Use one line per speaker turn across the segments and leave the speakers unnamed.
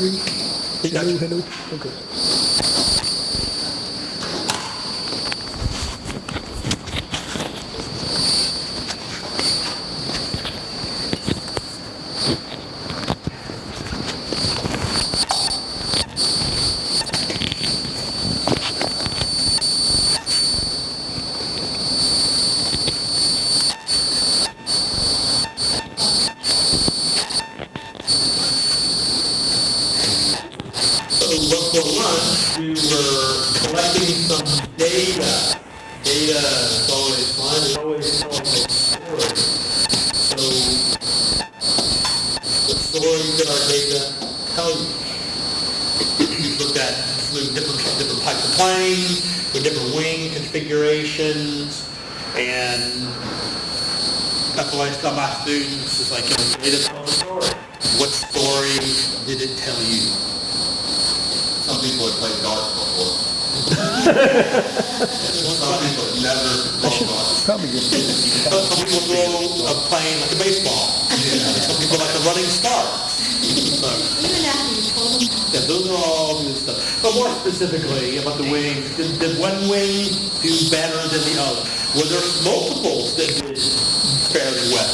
Hello, hello. Okay.
For lunch, we were collecting some data. Data is always fun, it always tells a story. So, what stories did our data tell you? We looked at different types of planes, with different wing configurations, and that's what I tell my students, is like, data tells a story. What story did it tell you?
Some people have played darts before. Some people have never thrown darts.
Probably good.
Some people throw a plane like a baseball. Some people like a running start. So,
Even after you told them.
yeah, those are all good stuff. But more specifically about the wings, did one wing do better than the other? Were there multiples that did fairly well?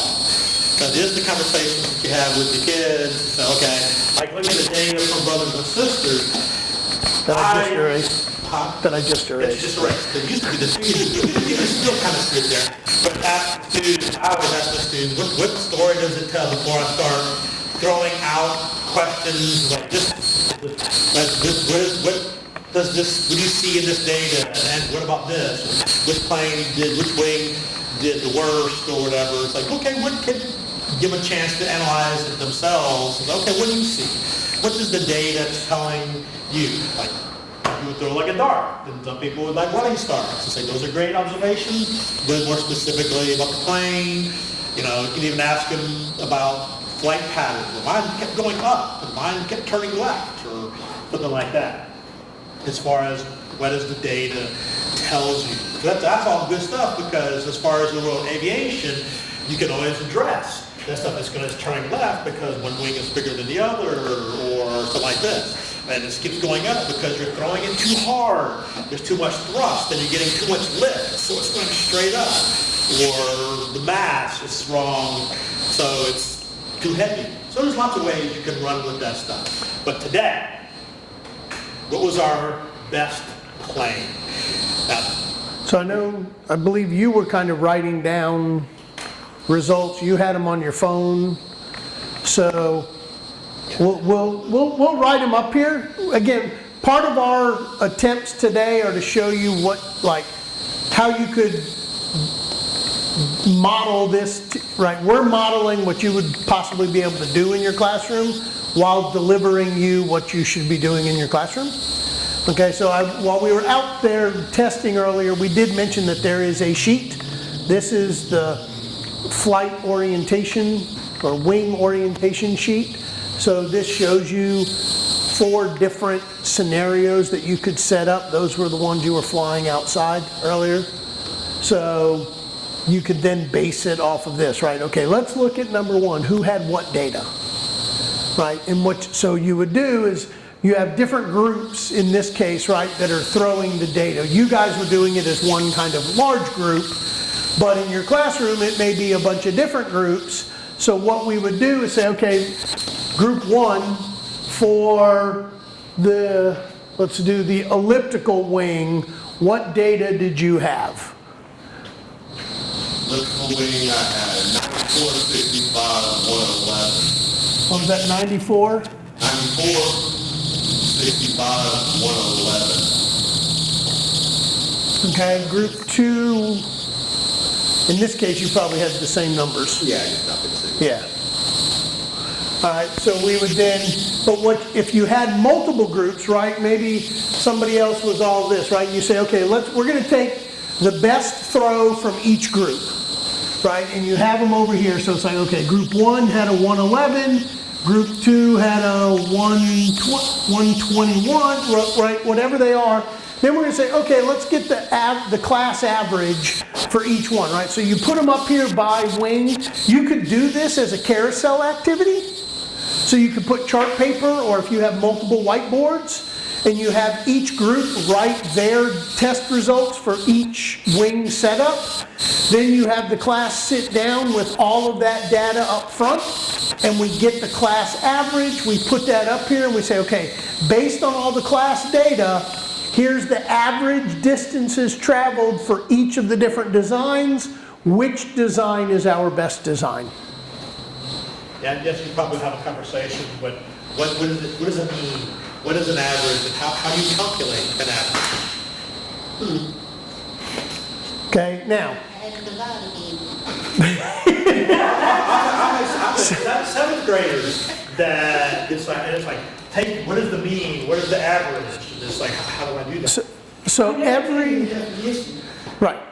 Because here's the conversation that you have with your kids. So, okay, like looking at the data from brothers and sisters.
That I just erased.
Huh?
That I just
It's
erased.
just erased. It used to be the students. You can still kind of see it there. But ask students, I always ask the students, what story does it tell before I start throwing out questions like this? What does this, what do you see in this data? And what about this? Which wing did the worst or whatever? It's like, okay, what can give a chance to analyze it themselves? Okay, what do you see? What is the data telling you? Like, you would throw like a dart, and some people would like running starts and say those are great observations. But more specifically about the plane, you can even ask them about flight patterns. Well, mine kept going up, and mine kept turning left, or something like that. As far as what does the data tells you. That's all good stuff, because as far as the world aviation, you can always address that stuff is going to turn left because one wing is bigger than the other, or something like this. And it keeps going up because you're throwing it too hard. There's too much thrust and you're getting too much lift, so it's going straight up. Or the mass is wrong, so it's too heavy. So there's lots of ways you can run with that stuff. But today, what was our best plane? Now,
So I believe you were kind of writing down results. You had them on your phone. So we'll write them up here. Again, part of our attempts today are to show you how you could model this, right? We're modeling what you would possibly be able to do in your classroom while delivering you what you should be doing in your classroom. Okay, so while we were out there testing earlier, we did mention that there is a sheet. This is the flight orientation or wing orientation sheet. So this shows you 4 different scenarios that you could set up. Those were the ones you were flying outside earlier. So you could then base it off of this, right? Okay, let's look at number 1. Who had what data, right? So you would do is you have different groups in this case, right, that are throwing the data. You guys were doing it as one kind of large group, but in your classroom it may be a bunch of different groups. So what we would do is say, okay, group 1 for let's do the elliptical wing, what data did you have?
Elliptical wing, I had 94, 65, 111.
What was that, 94?
94, 65, 111.
Okay, group 2, in this case you probably had the same numbers.
Yeah, I just nothing to say.
Yeah. All right, so we would then, but what if you had multiple groups, right? Maybe somebody else was all this, right? You say, okay, we're going to take the best throw from each group, right? And you have them over here. So it's like, okay, group 1 had a 111, group 2 had a 121, right? Whatever they are. Then we're going to say, okay, let's get the class average for each one, right? So you put them up here by wing. You could do this as a carousel activity, So you could put chart paper, or if you have multiple whiteboards, and you have each group write their test results for each wing setup. Then you have the class sit down with all of that data up front, and we get the class average. We put that up here and we say, okay, based on all the class data, here's the average distances traveled for each of the different designs. Which design is our best design?
Yeah, I guess you probably have a conversation, but what does it mean? What is an average, and how do you calculate an average?
Okay, now,
Seventh graders that it's like take what is the mean, what is the average? It's like how do I do that?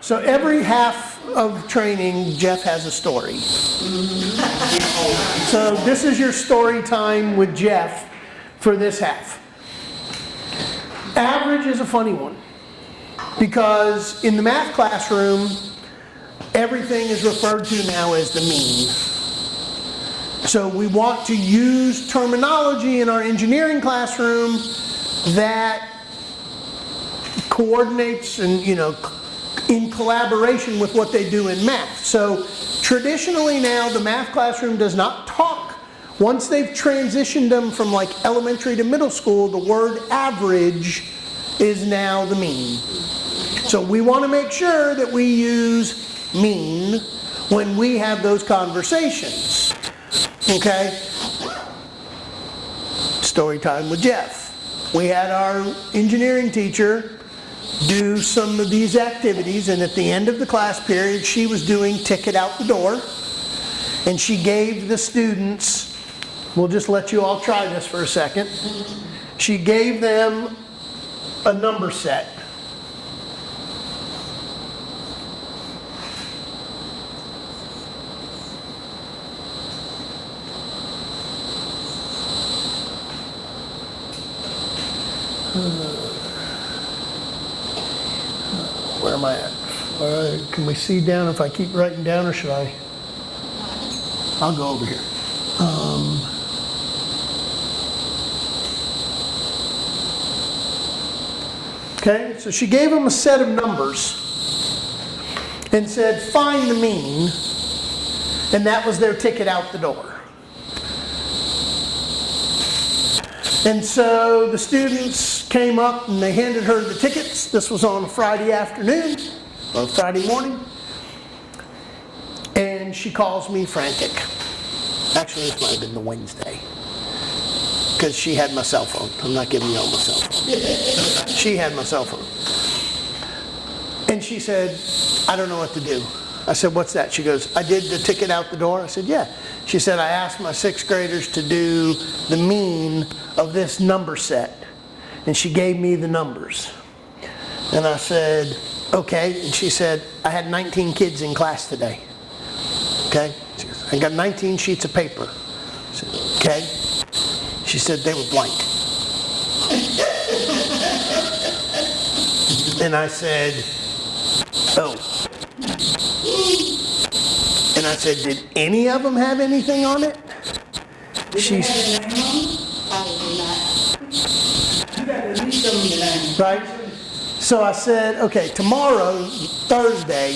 so every half of training, Jeff has a story. So this is your story time with Jeff for this half. Average is a funny one, because in the math classroom, everything is referred to now as the mean. So we want to use terminology in our engineering classroom that coordinates and, in collaboration with what they do in math. So traditionally now, the math classroom does not talk. Once they've transitioned them from like elementary to middle school, the word average is now the mean. So we want to make sure that we use mean when we have those conversations. Okay? Story time with Jeff. We had our engineering teacher do some of these activities, and at the end of the class period, she was doing ticket out the door, and she gave the students, we'll just let you all try this for a second. She gave them a number set. Where am I at? Can we see down if I keep writing down, or should I? I'll go over here. Okay, so she gave them a set of numbers and said, find the mean, and that was their ticket out the door. And so the students came up and they handed her the tickets. This was on a Friday afternoon, or Friday morning. And she calls me frantic. Actually, this might have been the Wednesday, because she had my cell phone. I'm not giving you all my cell phone. She had my cell phone. And she said, I don't know what to do. I said, what's that? She goes, I did the ticket out the door. I said, yeah. She said, I asked my sixth graders to do the mean of this number set. And she gave me the numbers. And I said, okay. And she said, I had 19 kids in class today. Okay? She goes, I got 19 sheets of paper. I said, okay. She said, they were blank. And I said, oh. And I said, did any of them have anything on it? She's right. So I said, okay, tomorrow, Thursday,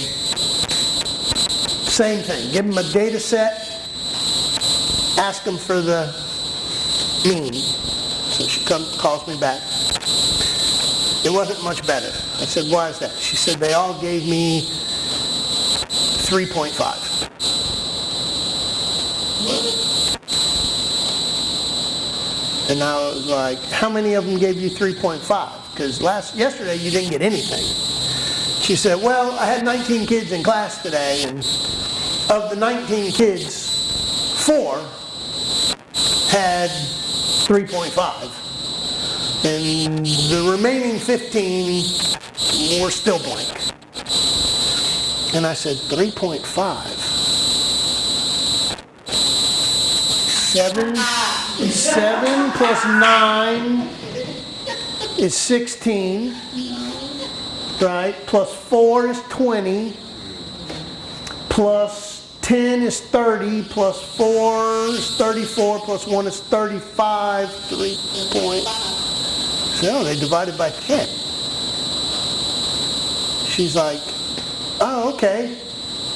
same thing. Give them a data set, ask them for the mean. So she calls me back. It wasn't much better. I said, why is that? She said, they all gave me 3.5. And I was like, how many of them gave you 3.5? Because yesterday you didn't get anything. She said, well, I had 19 kids in class today, and of the 19 kids, 4 had 3.5. And the remaining 15 were still blank. And I said, 3.5? 7 plus 9 is 16, right? Plus 4 is 20, plus 10 is 30, plus 4 is 34, plus 1 is 35, 3 point. So they divided by 10. She's like, oh, okay.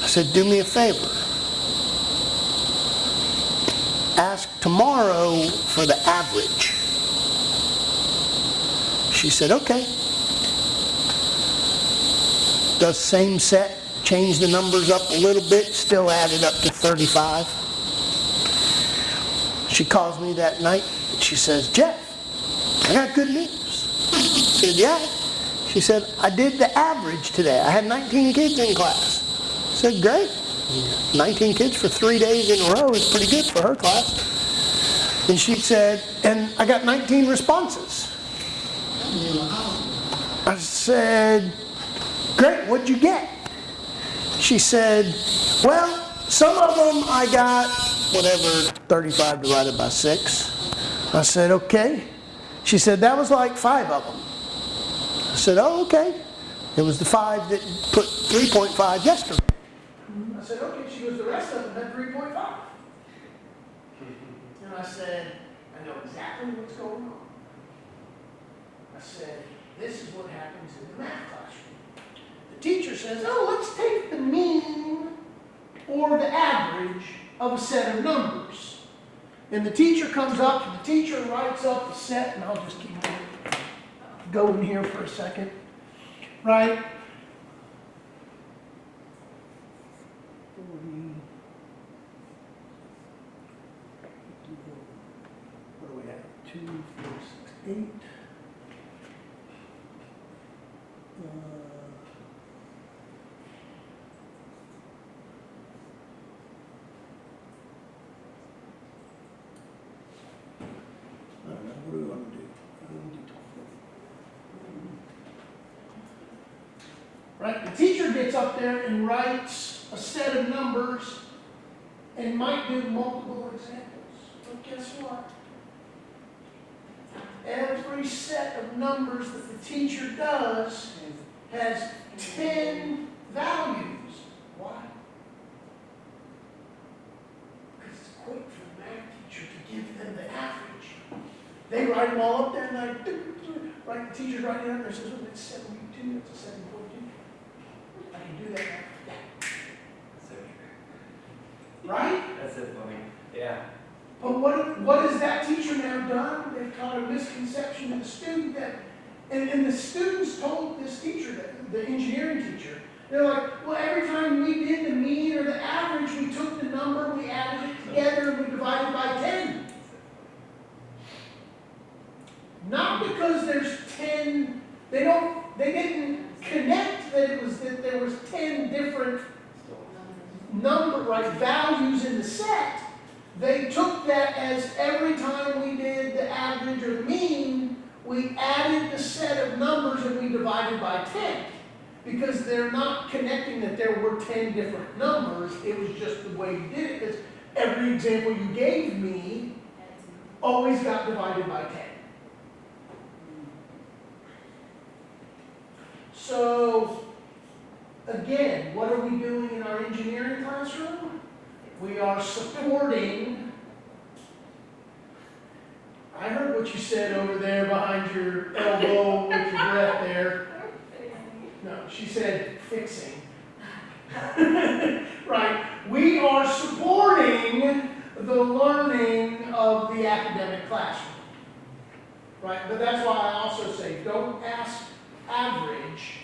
I said, do me a favor. Ask tomorrow for the average. She said, okay. Does same set, change the numbers up a little bit, still added up to 35. She calls me that night. She says, Jeff, I got good news. I said, yeah. She said, I did the average today. I had 19 kids in class. I said, great. 19 kids for 3 days in a row is pretty good for her class. And she said, and I got 19 responses. I said, great, what'd you get? She said, well, some of them I got, whatever, 35 divided by 6. I said, okay. She said, that was like 5 of them. I said, oh, okay. It was the 5 that put 3.5 yesterday. I said, okay. She goes, the rest of them had 3.5. And I said, I know exactly what's going on. I said, this is what happens in the math classroom. The teacher says, oh, let's take the mean or the average of a set of numbers. And the teacher comes up and the teacher writes up the set, and I'll just keep going here for a second. Right? 40. What do we have? 2, 4, 6, 8. I don't know. What do we want to do? Right? The teacher gets up there and writes a set of numbers and might do multiple examples. But guess what? Every set of numbers that the teacher does has 10 values. Why? Because it's quick for the math teacher to give them the average. They write them all up there and right, the teacher's writing it up there and says, oh, that's 72, that's a 7.2. I can do that now. Yeah. Right?
That's it for me. Yeah.
But what has that teacher now done? They've taught a misconception to the student that, and the students told this teacher, the engineering teacher, they're like, well, every time we did the mean or the average, we took the number, we added it together, and we divided by 10. Not because there's 10, they didn't connect that there was 10 different values in the set. They took that as every time we did the average or the mean, we added the set of numbers and we divided by 10. Because they're not connecting that there were 10 different numbers, it was just the way you did it, because every example you gave me always got divided by 10. So, again, what are we doing in our engineering classroom? We are supporting, I heard what you said over there behind your elbow with your breath there. No, she said fixing. Right, we are supporting the learning of the academic classroom. Right, but that's why I also say don't ask average,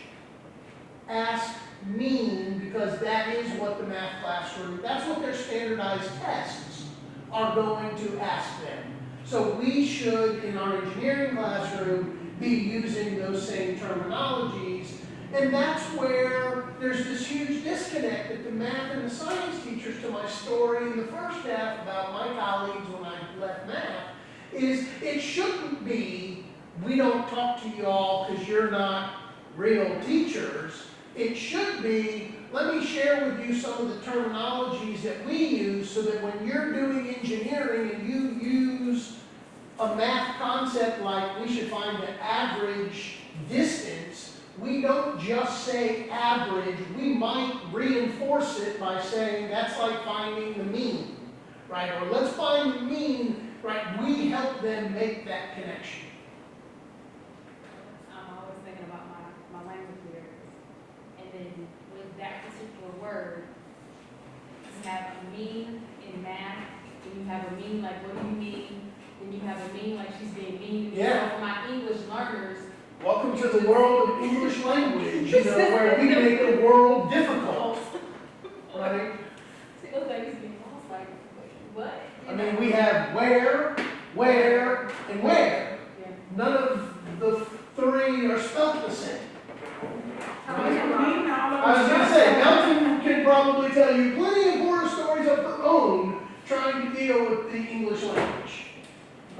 ask mean, because that is what the math classroom, that's what their standardized tests are going to ask them. So we should, in our engineering classroom, be using those same terminologies, and that's where there's this huge disconnect that the math and the science teachers, to my story in the first half about my colleagues when I left math, is it shouldn't be, we don't talk to you all because you're not real teachers. It should be, let me share with you some of the terminologies that we use so that when you're doing engineering and you use a math concept like we should find the average distance, we don't just say average, we might reinforce it by saying that's like finding the mean, right? Or let's find the mean, right? We help them make that connection.
I'm always thinking about my language barriers. And then with that particular word, you have a mean in math, then you have a mean like, what do you mean? Then you have a mean like she's being mean.
Yeah.
So for my English learners,
Welcome to the world of English language, you know, where we make the world difficult, right?
it looks like it's being lost, like, what?
I mean, we have where, and where.
Yeah.
None of the three are spelled the same. I was gonna say, Melton can probably tell you plenty of horror stories of her own trying to deal with the English language.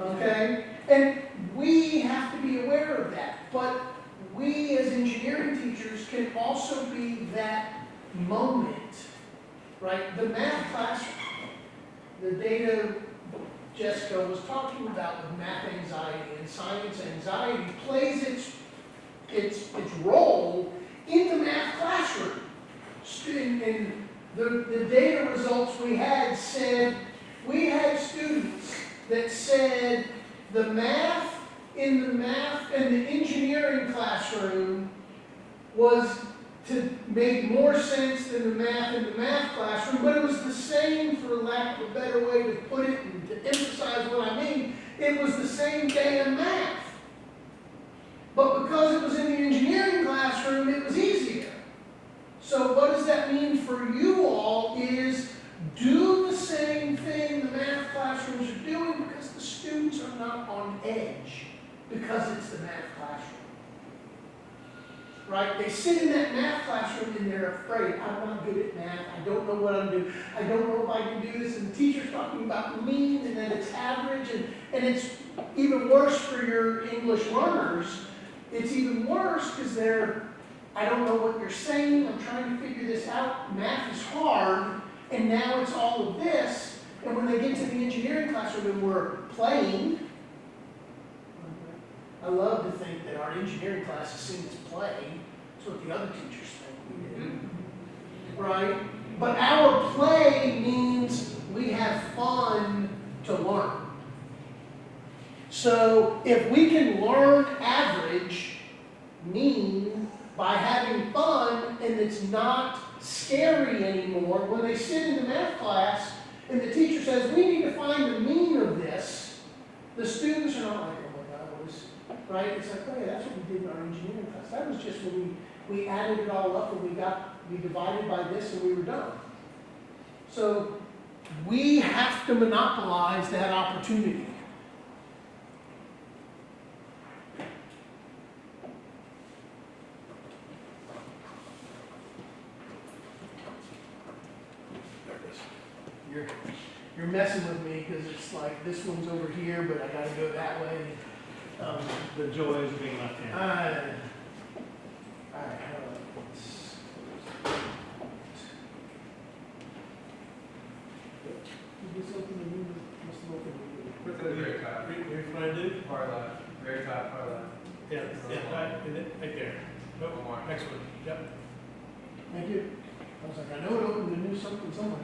Okay? And we have to be aware of that. But we as engineering teachers can also be that moment, right? The math classroom, the data Jessica was talking about with math anxiety and science anxiety plays its role in the math classroom. And the data results we had said, we had students that said the math in the engineering classroom made more sense than the math in the math classroom, but it was the same, for lack of a better way to put it and to emphasize what I mean, it was the same damn math. But because it was in the engineering classroom, it was easier. So what does that mean for you all is do the same thing the math classrooms are doing because the students are not on edge because it's the math classroom. Right? They sit in that math classroom and they're afraid. I'm not good at math. I don't know what I'm doing. I don't know if I can do this. And the teacher's talking about mean and then it's average. And it's even worse for your English learners. It's even worse because I don't know what you're saying. I'm trying to figure this out. Math is hard. And now it's all of this. And when they get to the engineering classroom and we're playing, I love to think that our engineering class is seen as play. That's what the other teachers think we do. Right? But our play means we have fun to learn. So if we can learn average, mean, by having fun, and it's not scary anymore, when they sit in the math class and the teacher says, we need to find the mean of this, the students are not like, oh my God, what is, right? It's like, oh yeah, that's what we did in our engineering class. That was just when we added it all up and we divided by this and we were done. So we have to monopolize that opportunity. You're messing with me because it's like this one's over here, but I got to go that way.
The joy is being left hand.
All right. Just open the new. Must have opened the new.
Put the very top.
Here's what I do.
Far left. Very top, far left.
Yeah, right there. Nope,
One more.
next one. Yep.
Thank you. I was like, I know it opened a new something somewhere.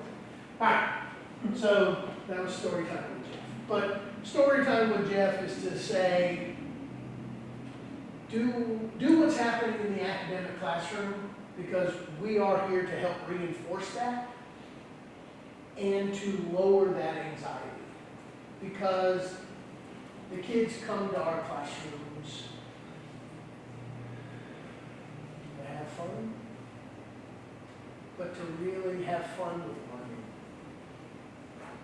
All right. So that was story time with Jeff. But story time with Jeff is to say, do what's happening in the academic classroom because we are here to help reinforce that and to lower that anxiety. Because the kids come to our classrooms, they have fun, but to really have fun with learning.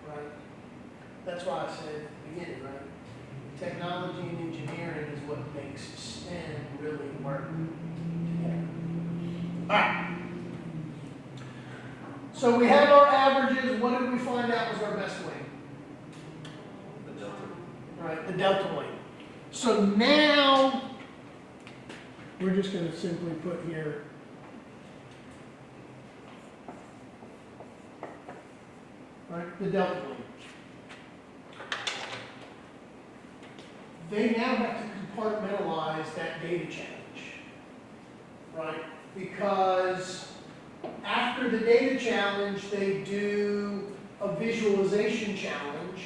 Right? That's why I said at the beginning, right? Technology and engineering is what makes STEM really work together. All right. So we have our averages. What did we find out was our best wing?
The delta.
Right, the delta wing. So now we're just going to simply put here right, the delta wing. They now have to compartmentalize that data challenge, right? Because After the data challenge, they do a visualization challenge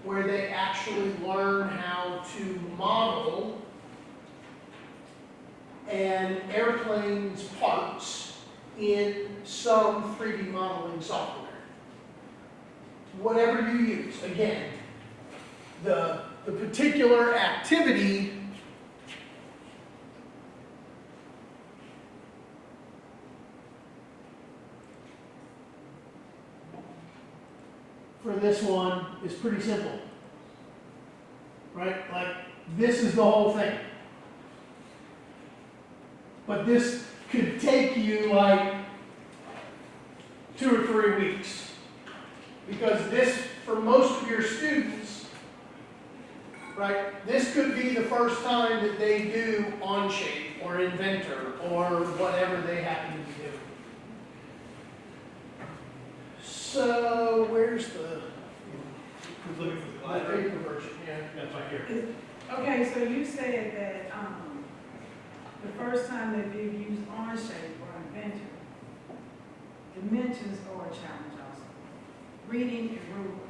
where they actually learn how to model an airplane's parts in some 3D modeling software. Whatever you use. Again, the particular activity for this one is pretty simple. Right? Like, this is the whole thing. But this could take you like 2 or 3 weeks. Because this, for most of your students, right, this could be the first time that they do Onshape or Inventor or whatever they happen to be doing. So, where's the
Looking for the
the
glider.
paper version? Yeah.
That's right here.
Okay, so you said that, the first time that they've used Onshape or Inventor, dimensions are a challenge also. Reading and ruler.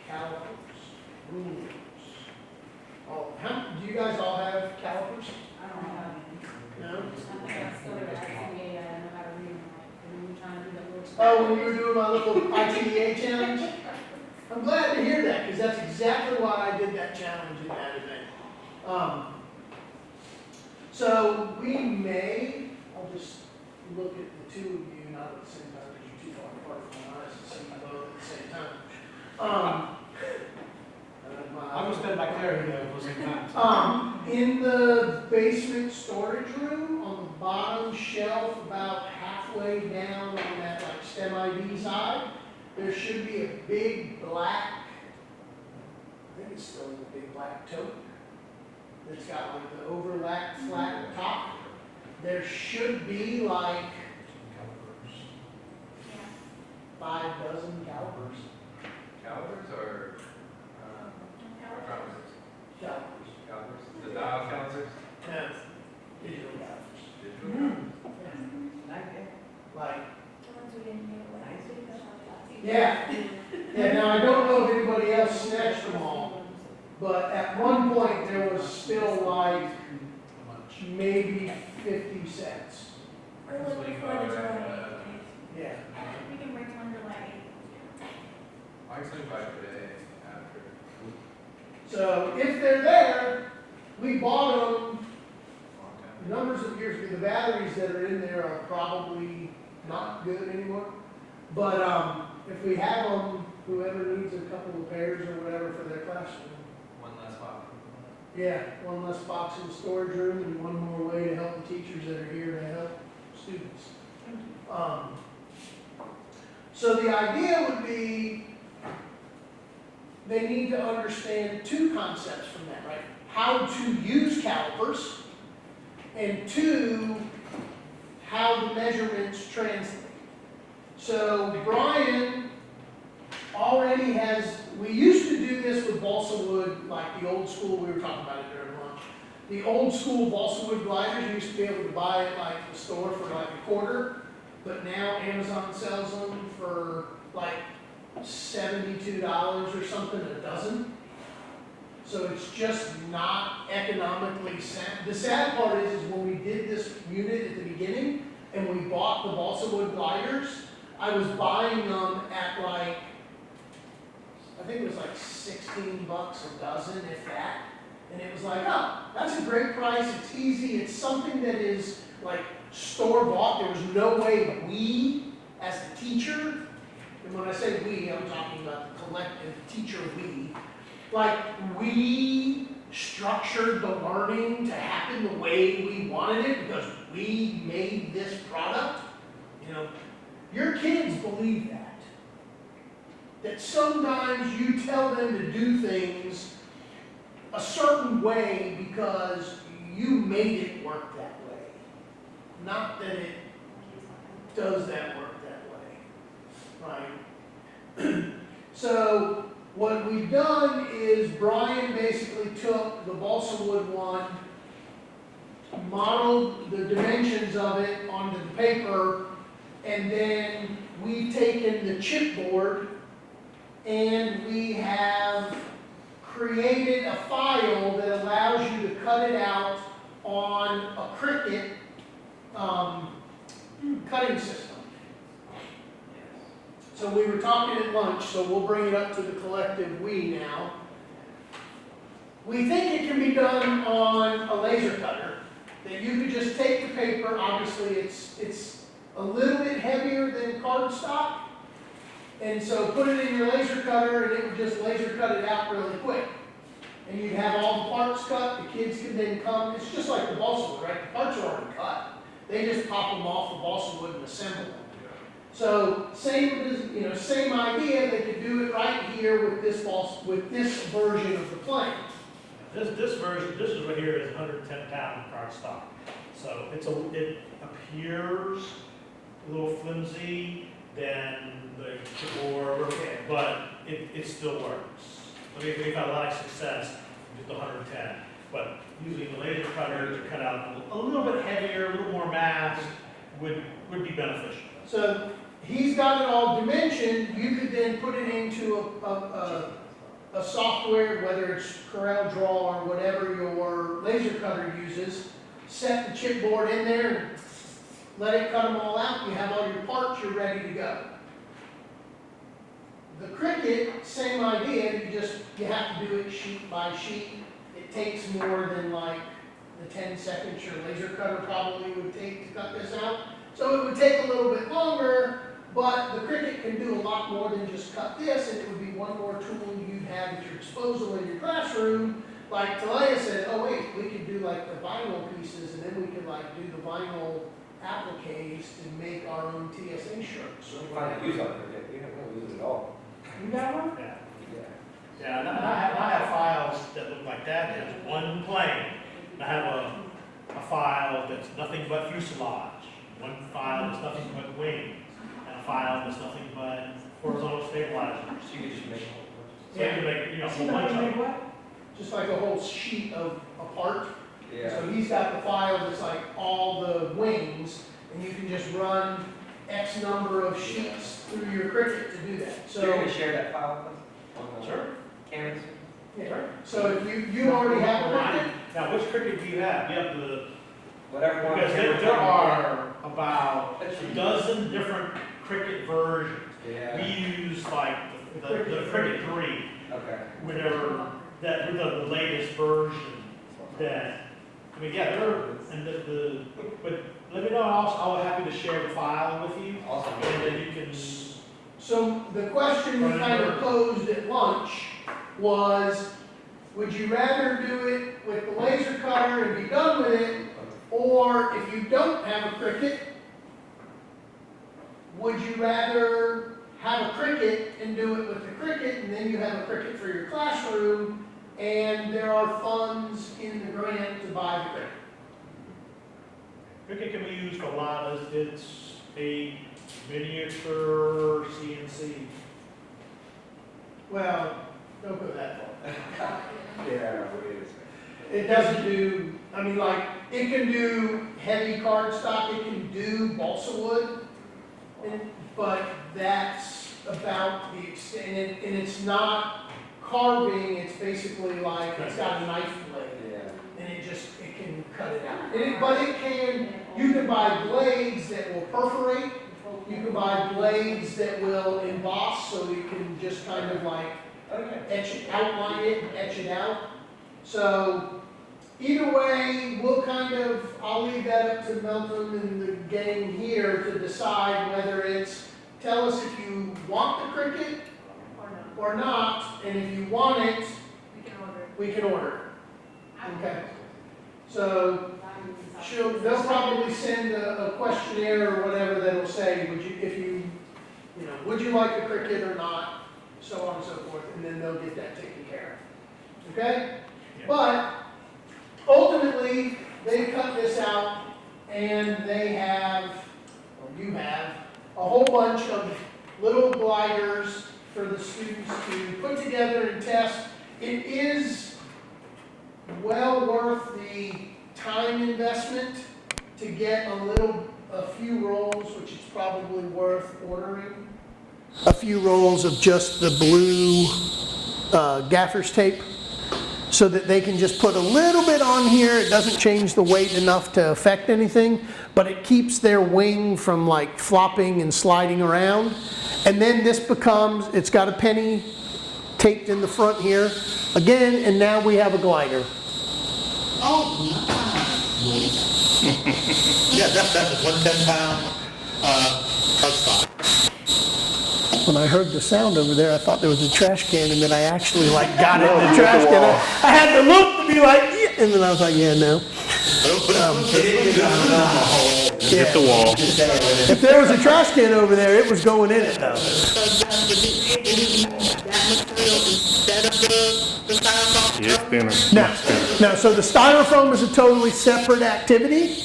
Calipers, rulers. Oh, do you guys all have calipers?
I don't know.
No?
I think I still at ICA, I know how to read them, like, when we're trying to do that little.
Oh, when you were doing my little ITEA challenge? I'm glad to hear that, because that's exactly why I did that challenge in that event. So we may, I'll just look at the two of you, not at the same time, because you're too far apart from my eyes to see you both at the same time.
I'm gonna stand back there, you know, for the same time.
In the basement storage room, on the bottom shelf, about halfway down on that like STEM ID side, there should be a big black, I think it's still in the big black tote. It's got like the overlapped flat top. There should be like 5 dozen calipers.
Calipers or calipers?
Calipers.
Calipers? The dial calipers?
No, digital calipers.
Digital?
Like that.
Like,
Nice.
yeah. Yeah, now I don't know if anybody else snatched them all, but at one point there was still like maybe 50 cents.
We're looking for the
Yeah.
We can bring one to like.
I swing by today after.
So if they're there, we bought them
Long time.
numbers of years ago. The batteries that are in there are probably not good anymore. But if we have them, whoever needs a couple of pairs or whatever for their classroom.
One less box.
Yeah, one less box in the storage room and one more way to help the teachers that are here to help students. So the idea would be they need to understand 2 concepts from that, right? How to use calipers, and 2, how the measurements translate. So Brian already has, we used to do this with balsa wood, like the old school, we were talking about it during lunch. The old school balsa wood gliders, you used to be able to buy at like the store for like $0.25, but now Amazon sells them for like $72 or something a dozen. So it's just not economically sound. The sad part is when we did this unit at the beginning and we bought the balsa wood gliders, I was buying them at like, I think it was like $16 a dozen, if that. And it was like, oh, that's a great price, it's easy, it's something that is like store-bought. There was no way we, as the teacher, and when I say we, I'm talking about the collective teacher we, like we structured the learning to happen the way we wanted it because we made this product. You know, your kids believe that. That sometimes you tell them to do things a certain way because you made it work that way. Not that it does that work that way, right? So what we've done is Brian basically took the balsa wood one modeled the dimensions of it onto the paper, and then we've taken the chipboard and we have created a file that allows you to cut it out on a Cricut cutting system. So we were talking at lunch, so we'll bring it up to the collective we now. We think it can be done on a laser cutter, that you could just take the paper, obviously it's a little bit heavier than cardstock, and so put it in your laser cutter and it would just laser cut it out really quick. And you'd have all the parts cut, the kids could then come, it's just like the balsa wood, right? The parts are already cut. They just pop them off the balsa wood and assemble them. So same idea, they could do it right here with this version of the plane.
This version, this is right here is 110 pound cardstock. So it appears a little flimsy than the board, but it still works. I mean, we've had a lot of success with the 110, but using the laser cutter to cut out a little bit heavier, a little more mass would be beneficial.
So he's got it all dimensioned, you could then put it into a software, whether it's Corel Draw or whatever your laser cutter uses, set the chipboard in there, and let it cut them all out, you have all your parts, you're ready to go. The Cricut, same idea, you have to do it sheet by sheet. It takes more than like the 10 seconds your laser cutter probably would take to cut this out. So it would take a little bit longer, but the Cricut can do a lot more than just cut this, and it would be one more tool you'd have at your disposal in your classroom. Like Talia said, oh wait, we could do like the vinyl pieces, and then we could like do the vinyl appliques to make our own TSA shirts.
We find use of it, we don't use it at all.
You got one?
Yeah.
Yeah.
Yeah, and I have files that look like that. There's one plane. I have a file that's nothing but fuselage. One file that's nothing but wings. And a file that's nothing but horizontal stabilizers.
So you could just make a whole
So you can make, a whole
Somebody
bunch of
make
them.
what?
Just like a whole sheet of a part.
bunch.
So he's got the file that's like all the wings, and you can just run X number of sheets through your Cricut to do that.
So you're
So,
gonna share that file with us?
Sure.
Canvas?
yeah. So if you already have a Cricut,
Now, which Cricut do you have? You have the,
Whatever one.
because there are about a dozen different Cricut versions. We
Yeah,
use like the Cricut 3,
okay.
whatever, that, the latest version that, I mean, yeah, but let me know, I'll happy to share the file with you,
Awesome.
and then you can,
so the question we kind of posed at lunch was, would you rather do it with the laser cutter and be done with it, or if you don't have a Cricut, would you rather have a Cricut and do it with the Cricut, and then you have a Cricut for your classroom, and there are funds in the grant to buy the Cricut?
Cricut can be used for a lot of, it's a miniature CNC.
Well, don't go that far.
Yeah, wait a second.
It doesn't do, I mean, like, it can do heavy cardstock, it can do balsa wood, but that's about the extent, and it's not carving, it's basically like, it's got a knife blade,
Yeah.
and it can cut it out. But it can, you can buy blades that will perforate, you can buy blades that will emboss, so you can just kind of like
Okay.
etch it, outline it, and etch it out. So, either way, I'll leave that up to Melton and the gang here to decide whether it's, tell us if you want the Cricut
Or no,
or not, and if you want it,
we can order it.
we can order it.
I will.
Okay. So, they'll probably send a questionnaire or whatever that'll say, would you like a Cricut or not, so on and so forth, and then they'll get that taken care of. Okay?
Yeah.
But ultimately, they cut this out and they have, or you have, a whole bunch of little gliders for the students to put together and test. It is well worth the time investment get a few rolls, which is probably worth ordering. A few rolls of just the blue gaffer's tape, so that they can just put a little bit on here. It doesn't change the weight enough to affect anything, but it keeps their wing from like flopping and sliding around. And then this becomes, it's got a penny taped in the front here again, and now we have a glider.
Yeah, that's just 1 10-pound cardstock.
When I heard the sound over there, I thought there was a trash can, and then I actually like got it in the trash can. I had to look to be like, yeah. And then I was like, yeah, no.
Hit the wall.
If there was a trash can over there, it was going in it though.
It's thinner.
No, so the styrofoam is a totally separate activity,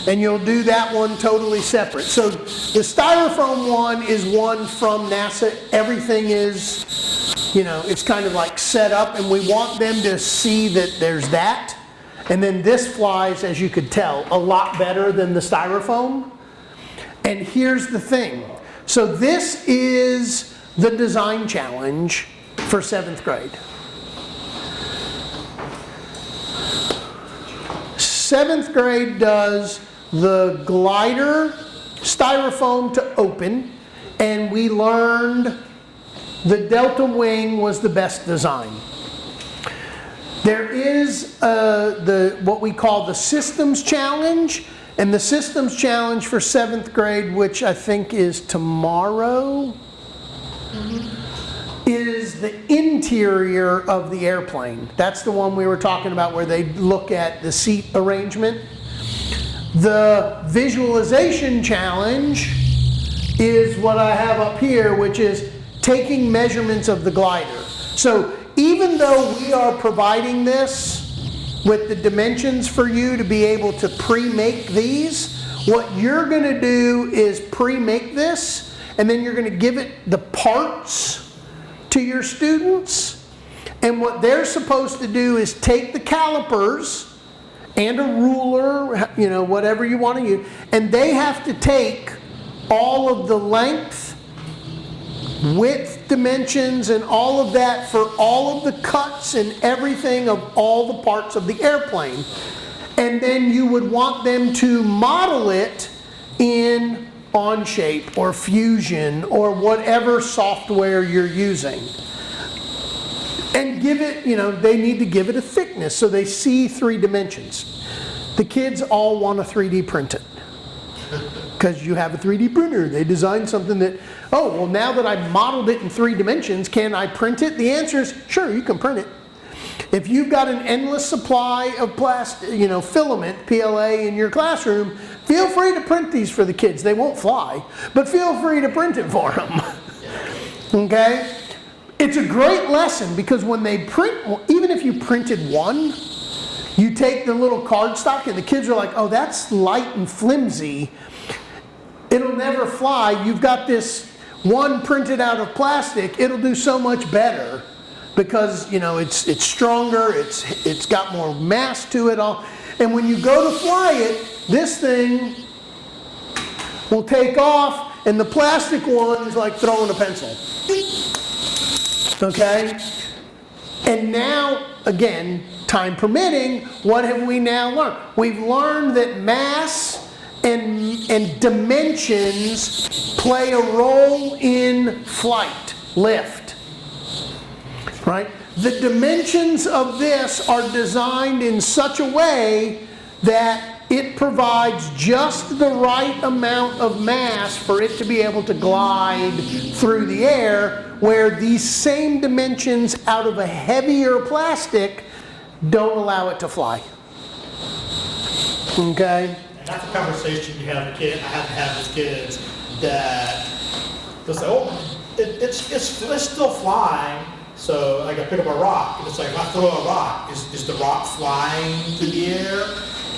and you'll do that one totally separate. So the styrofoam one is one from NASA. Everything is, it's kind of like set up, and we want them to see that there's that. And then this flies, as you could tell, a lot better than the styrofoam. And here's the thing. So this is the design challenge for 7th grade. 7th grade does the glider styrofoam to open, and we learned the Delta Wing was the best design. There is what we call the Systems Challenge, and the Systems Challenge for 7th grade, which I think is tomorrow, is the interior of the airplane. That's the one we were talking about where they look at the seat arrangement. The Visualization Challenge is what I have up here, which is taking measurements of the glider. So even though we are providing this with the dimensions for you to be able to pre-make these, what you're going to do is pre-make this, and then you're going to give it the parts to your students. And what they're supposed to do is take the calipers and a ruler, whatever you want to use, and they have to take all of the length, width dimensions, and all of that for all of the cuts and everything of all the parts of the airplane. And then you would want them to model it in Onshape or Fusion or whatever software you're using. And give it, they need to give it a thickness so they see 3 dimensions. The kids all want to 3D print it. Because you have a 3D printer. They designed something that, now that I've modeled it in 3 dimensions, can I print it? The answer is, sure, you can print it. If you've got an endless supply of plastic, filament, PLA in your classroom, feel free to print these for the kids. They won't fly, but feel free to print it for them. Okay? It's a great lesson because when they print, even if you printed one, you take the little cardstock and the kids are like, oh, that's light and flimsy. It'll never fly. You've got this one printed out of plastic. It'll do so much better because, it's stronger. It's got more mass to it all. And when you go to fly it, this thing will take off, and the plastic one is like throwing a pencil. Okay? And now, again, time permitting, what have we now learned? We've learned that mass and dimensions play a role in flight, lift, right? The dimensions of this are designed in such a way that it provides just the right amount of mass for it to be able to glide through the air, where these same dimensions out of a heavier plastic don't allow it to fly. Okay?
And that's a conversation I have to have with kids that they'll say, it's still flying, so I gotta pick up a rock. And it's like, if I throw a rock, is the rock flying through the air?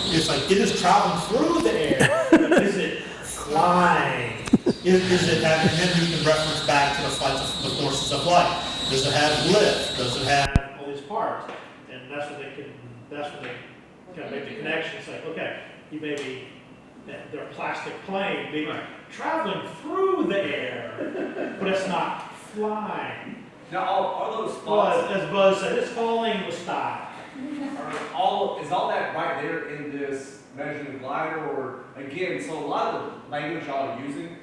It's like, it is traveling through the air, but is it flying? Is it having, and then you can reference back to the forces of light. Does it have lift? Does it have all these parts? And that's what they kind of make the connection. It's like, okay, you maybe they're a plastic plane, traveling through the air, but it's not flying.
Now, are those
Well,
spots,
as Buzz said, it's falling with style.
is all that right there in this measuring glider, or, again, so a lot of the language y'all are using,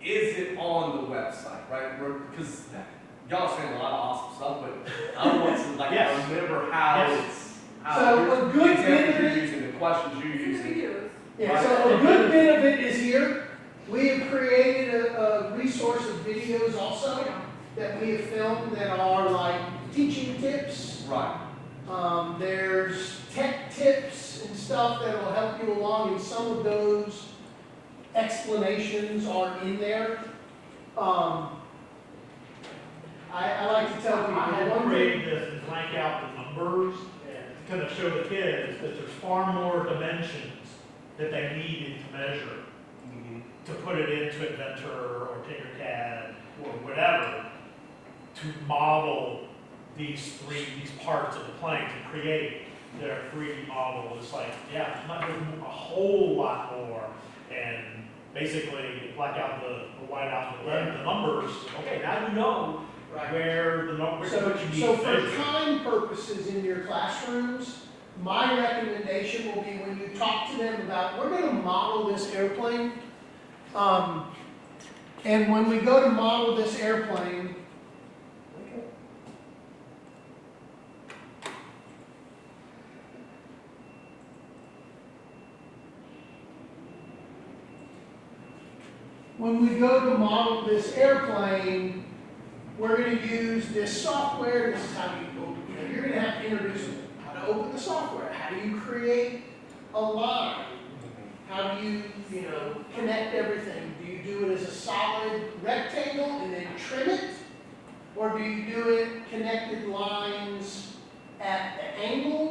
is it on the website, right? Because y'all are saying a lot of awesome stuff, but I want to, like,
Yes.
remember how
Yes.
it's,
So a good
the examples
bit
you're
of it,
using, the questions you're using.
yeah, so a good bit of it is here. We have created a resource of videos also that we have filmed that are like teaching tips.
Right.
There's tech tips and stuff that will help you along, and some of those explanations are in there. I like to tell people,
I had
one thing,
created this and blank out the numbers and to kind of show the kids that there's far more dimensions that they need to measure to put it into Inventor or Tinkercad or whatever to model these parts of the plane to create their 3D model. It's like, yeah, there's a whole lot more, and basically black out the white out the numbers. Okay, now you know where the numbers, what you need
so
to
for
measure.
time purposes in your classrooms, my recommendation will be when you talk to them about, we're gonna model this airplane. And when we go to model this airplane, we're going to use this software. This is how you open. You're going to have to introduce them. How to open the software. How do you create a line? How do you connect everything? Do you do it as a solid rectangle and then trim it? Or do you do it connected lines at the angle